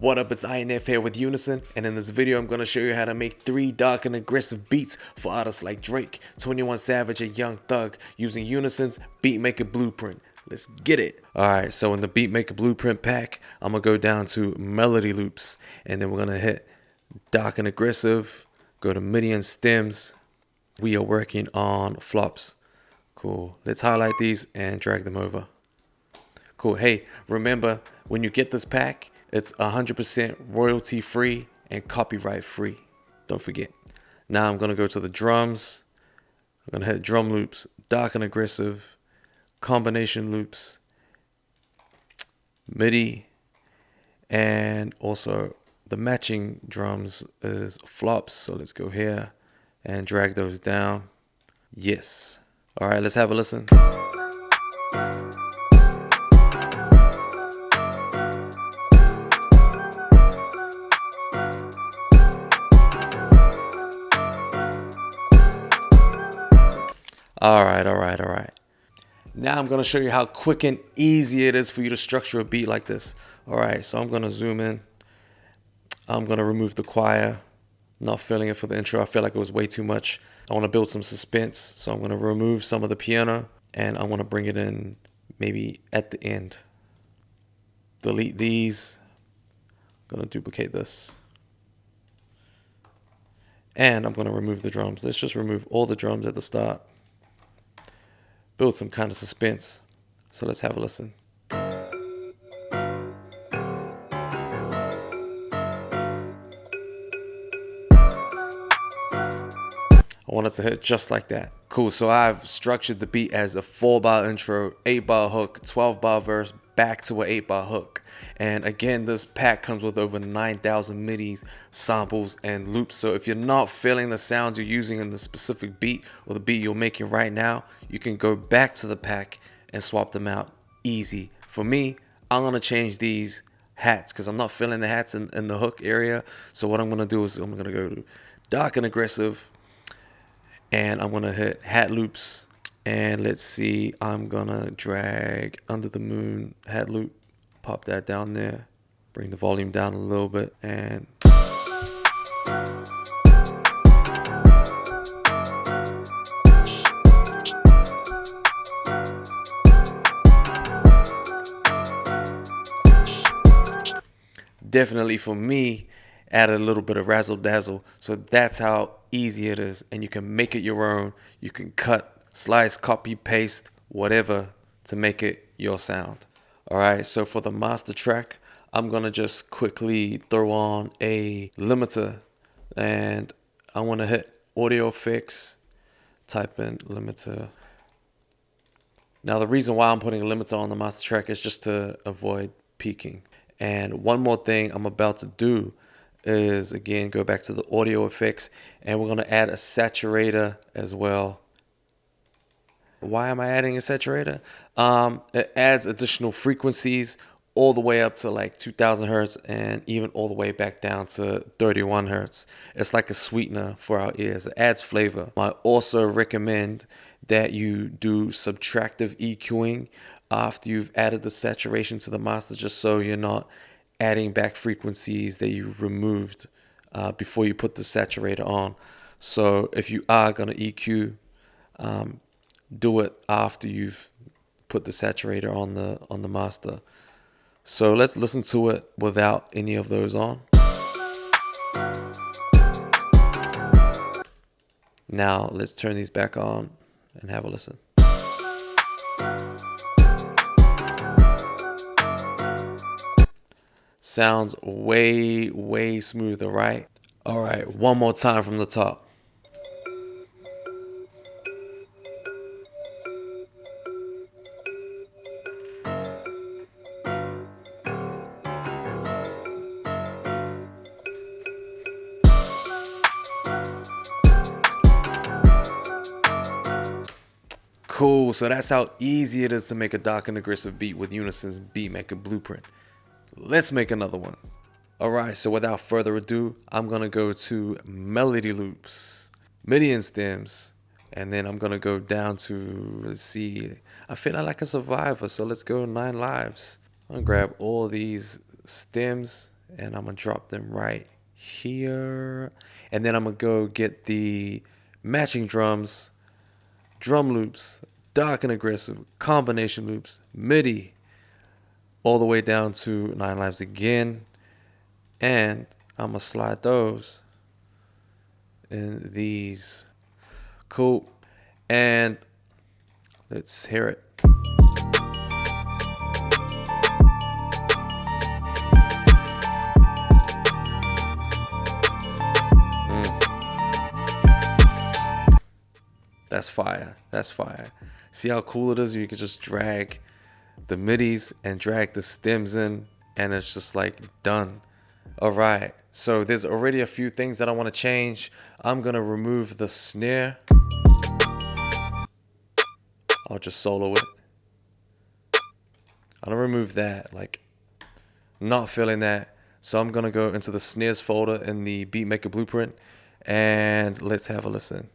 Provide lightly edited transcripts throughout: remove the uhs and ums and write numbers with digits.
What up, it's INF here with Unison, and in this video I'm going to show you how to make 3 dark and aggressive beats for artists like Drake, 21 Savage, and Young Thug using Unison's Beatmaker Blueprint. Let's get it. Alright, so in the Beatmaker Blueprint pack, I'm going to go down to melody loops, and then we're going to hit dark and aggressive, go to MIDI and stems. We are working on flops. Cool. Let's highlight these and drag them over. Cool. Hey, remember, when you get this pack, it's 100% royalty free and copyright free. Don't forget. Now I'm going to go to the drums. I'm going to hit drum loops, dark and aggressive, combination loops, MIDI, and also the matching drums is flops. So let's go here and drag those down. Yes. All right, let's have a listen. All right. Now I'm going to show you how quick and easy it is for you to structure a beat like this. All right, so I'm going to zoom in. I'm going to remove the choir. Not feeling it for the intro. I feel like it was way too much. I want to build some suspense, so I'm going to remove some of the piano, and I want to bring it in maybe at the end. Delete these. I'm going to duplicate this. And I'm going to remove the drums. Let's just remove all the drums at the start. Build some kind of suspense. So let's have a listen. I want it to hit just like that. Cool, so I've structured the beat as a 4-bar intro, 8-bar hook, 12-bar verse, back to an 8-bar hook. And again, this pack comes with over 9,000 MIDIs, samples, and loops. So if you're not feeling the sounds you're using in the specific beat or the beat you're making right now, you can go back to the pack and swap them out easy. For me, I'm gonna change these hats because I'm not feeling the hats in the hook area. So what I'm gonna do is I'm gonna go to dark and aggressive, and I'm gonna hit hat loops, and let's see, I'm gonna drag Under the Moon hat loop, pop that down there, bring the volume down a little bit, and definitely for me, add a little bit of razzle dazzle. So that's how easy it is, and you can make it your own. You can cut, slice, copy, paste, whatever to make it your sound. All right, so for the master track, I'm gonna just quickly throw on a limiter, and I want to hit audio effects, type in limiter. Now the reason why I'm putting a limiter on the master track is just to avoid peaking. And one more thing I'm about to do is, again, go back to the audio effects, and we're going to add a saturator as well. Why am I adding a saturator? It adds additional frequencies all the way up to like 2000 hertz and even all the way back down to 31 hertz. It's like a sweetener for our ears. It adds flavor. I also recommend that you do subtractive EQing after you've added the saturation to the master, just so you're not adding back frequencies that you removed before you put the saturator on. So if you are going to EQ, do it after you've put the saturator on the master. So let's listen to it without any of those on. Now let's turn these back on and have a listen. Sounds way smoother, right? All right, one more time from the top. Cool, so that's how easy it is to make a dark and aggressive beat with Unison's Beatmaker Blueprint. Let's make another one. All right, so without further ado, I'm gonna go to melody loops, MIDI and stems, and then I'm gonna go down to, let's see, I feel like a survivor, so let's go 9 lives. I'm gonna grab all these stems and I'm gonna drop them right here. And then I'm gonna go get the matching drums, drum loops, dark and aggressive, combination loops, MIDI, all the way down to 9 lives again. And I'm gonna slide those in these. Cool. And let's hear it. That's fire. That's fire. See how cool it is? You can just drag the midis and drag the stems in, and it's just like done. All right. So there's already a few things that I want to change. I'm going to remove the snare. I'll just solo it. I'm going to remove that. Like, not feeling that. So I'm going to go into the snares folder in the Beatmaker Blueprint, and let's have a listen.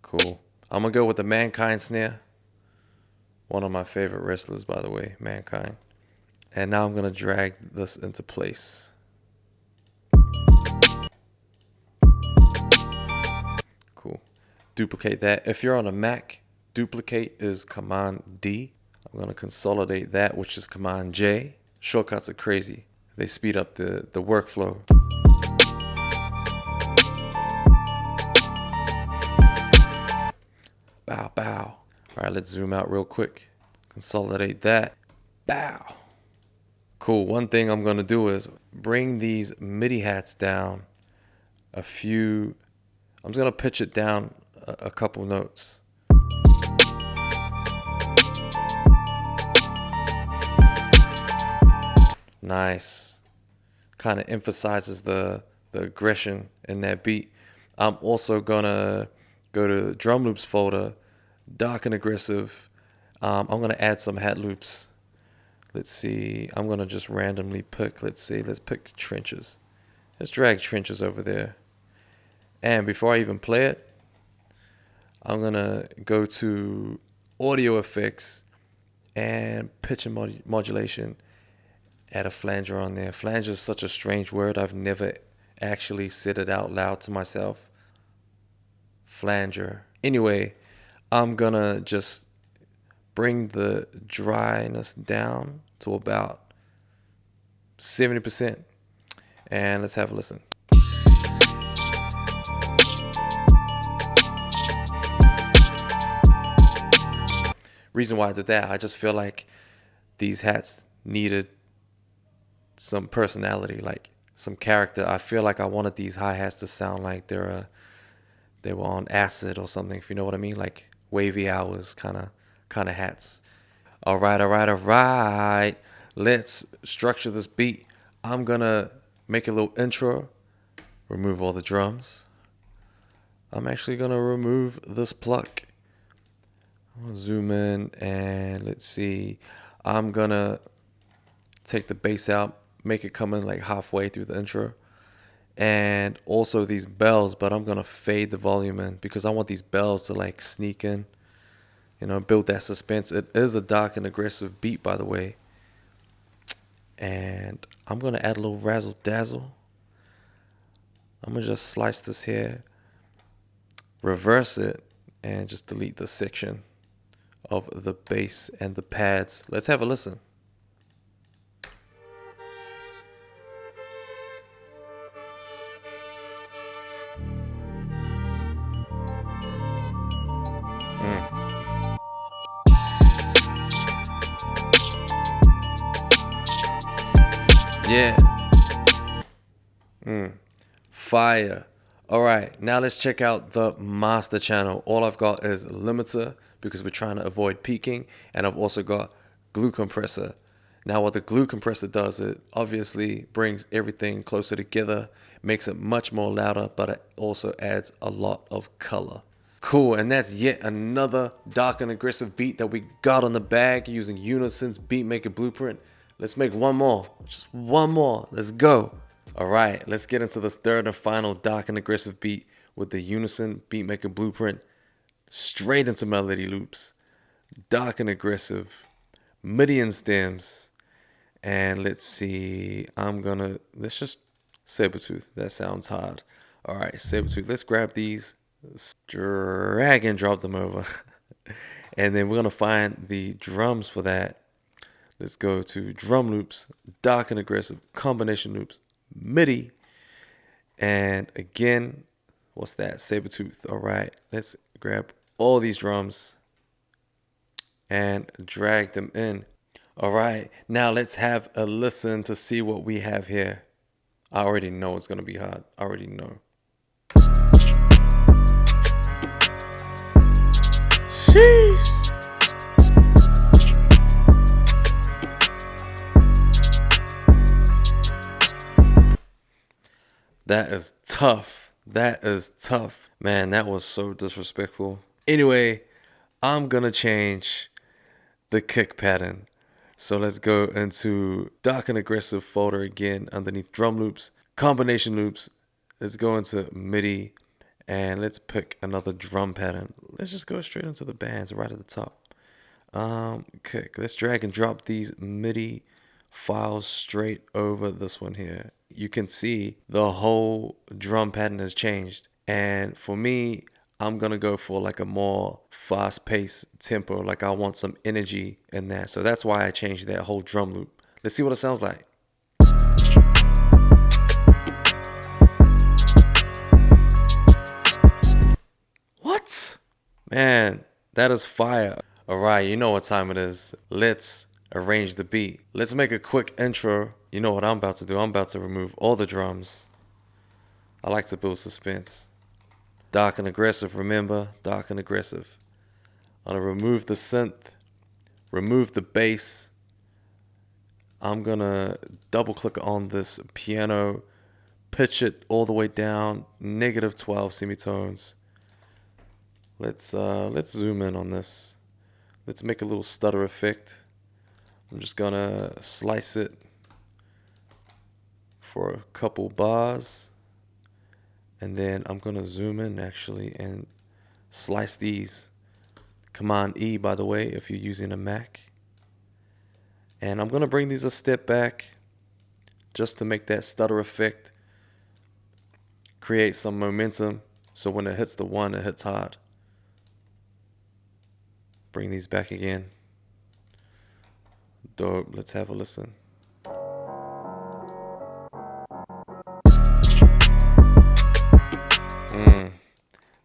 Cool. I'm going to go with the Mankind snare. One of my favorite wrestlers, by the way, Mankind. And now I'm going to drag this into place. Cool. Duplicate that. If you're on a Mac, duplicate is Command D. I'm going to consolidate that, which is Command J. Shortcuts are crazy. They speed up the workflow. Bow, bow. All right, let's zoom out real quick. Consolidate that. Bow. Cool. One thing I'm going to do is bring these MIDI hats down a few. I'm just going to pitch it down a couple notes. Nice. Kind of emphasizes the aggression in that beat. I'm also going to go to the drum loops folder, dark and aggressive. I'm going to add some hat loops. Let's see. I'm going to just randomly pick, let's pick trenches. Let's drag trenches over there. And before I even play it, I'm going to go to audio effects and pitch and modulation. Add a flanger on there. Flanger is such a strange word. I've never actually said it out loud to myself. Flanger. Anyway, I'm going to just bring the dryness down to about 70%. And let's have a listen. Reason why I did that, I just feel like these hats needed some personality, like some character. I feel like I wanted these hi-hats to sound like they were on acid or something, if you know what I mean, like wavy hours kind of hats. All right. Let's structure this beat. I'm gonna make a little intro, remove all the drums. I'm actually gonna remove this pluck. I'm gonna zoom in and let's see. I'm gonna take the bass out, make it come in like halfway through the intro. And also these bells, but I'm gonna fade the volume in because I want these bells to like sneak in, you know, build that suspense. It is a dark and aggressive beat, by the way. And I'm gonna add a little razzle dazzle. I'm gonna just slice this here, reverse it, and just delete the section of the bass and the pads. Let's have a listen. Yeah. Fire. All right, now let's check out the master channel. All I've got is limiter because we're trying to avoid peaking, and I've also got glue compressor. Now what the glue compressor does, it obviously brings everything closer together, makes it much more louder, but it also adds a lot of color. Cool, and that's yet another dark and aggressive beat that we got on the bag using Unison's Beatmaker Blueprint. Let's make one more, just one more, let's go. All right, let's get into this third and final dark and aggressive beat with the Unison Beatmaker Blueprint. Straight into melody loops, dark and aggressive, MIDI and stems. And let's see, let's just Sabretooth. That sounds hard. All right, Sabretooth. Let's grab these, drag and drop them over. And then we're going to find the drums for that. Let's go to drum loops, dark and aggressive, combination loops, MIDI. And again, what's that? Sabretooth. All right, let's grab all these drums and drag them in. All right, now let's have a listen to see what we have here. I already know it's gonna be hard. I already know. Sheesh. That is tough. That is tough. Man, that was so disrespectful. Anyway, I'm gonna change the kick pattern. So let's go into dark and aggressive folder again underneath drum loops, combination loops. Let's go into MIDI and let's pick another drum pattern. Let's just go straight into the bands right at the top. Kick. Let's drag and drop these MIDI files straight over this one here. You can see the whole drum pattern has changed. And for me, I'm gonna go for like a more fast-paced tempo. Like I want some energy in there. So that's why I changed that whole drum loop. Let's see what it sounds like. What? Man, that is fire. All right, you know what time it is. Let's arrange the beat. Let's make a quick intro. You know what I'm about to do. I'm about to remove all the drums. I like to build suspense. Dark and aggressive, remember? Dark and aggressive. I'm gonna remove the synth, remove the bass. I'm gonna double click on this piano, pitch it all the way down, -12 semitones. Let's zoom in on this. Let's make a little stutter effect. I'm just gonna slice it for a couple bars. And then I'm gonna zoom in actually and slice these. Command E, by the way, if you're using a Mac. And I'm gonna bring these a step back just to make that stutter effect. Create some momentum so when it hits the one, it hits hard. Bring these back again. Dope, let's have a listen.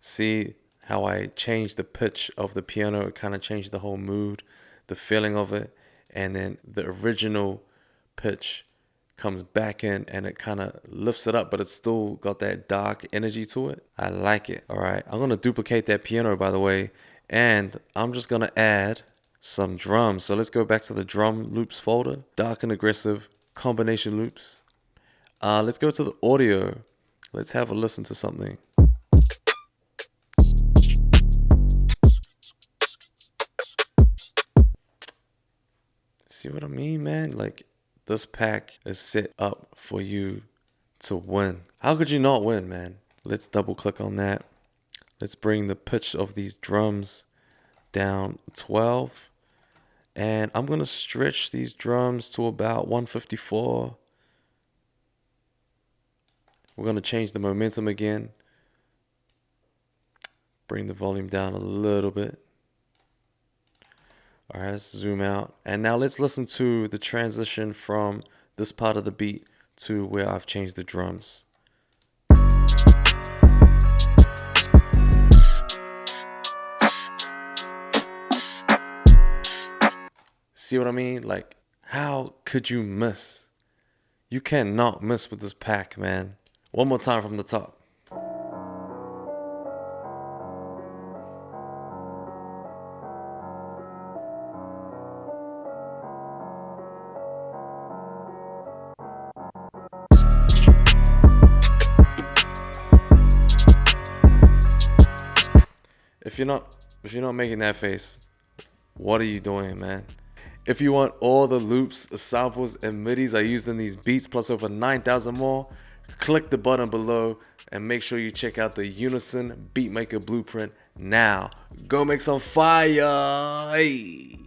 See how I changed the pitch of the piano? It kind of changed the whole mood, the feeling of it. And then the original pitch comes back in and it kind of lifts it up, but it's still got that dark energy to it. I like it. All right, I'm going to duplicate that piano, by the way. And I'm just going to add some drums. So let's go back to the drum loops folder, dark and aggressive, combination loops. Let's go to the audio. Let's have a listen to something. See what I mean, man? Like, this pack is set up for you to win. How could you not win, man? Let's double click on that. Let's bring the pitch of these drums down 12. And I'm going to stretch these drums to about 154. We're going to change the momentum again. Bring the volume down a little bit. All right, let's zoom out. And now let's listen to the transition from this part of the beat to where I've changed the drums. See what I mean? Like, how could you miss? You cannot miss with this pack, man. One more time from the top. If you're not making that face, what are you doing, man? If you want all the loops, samples, and MIDIs I used in these beats, plus over 9,000 more, click the button below and make sure you check out the Unison Beatmaker Blueprint now. Go make some fire! Hey.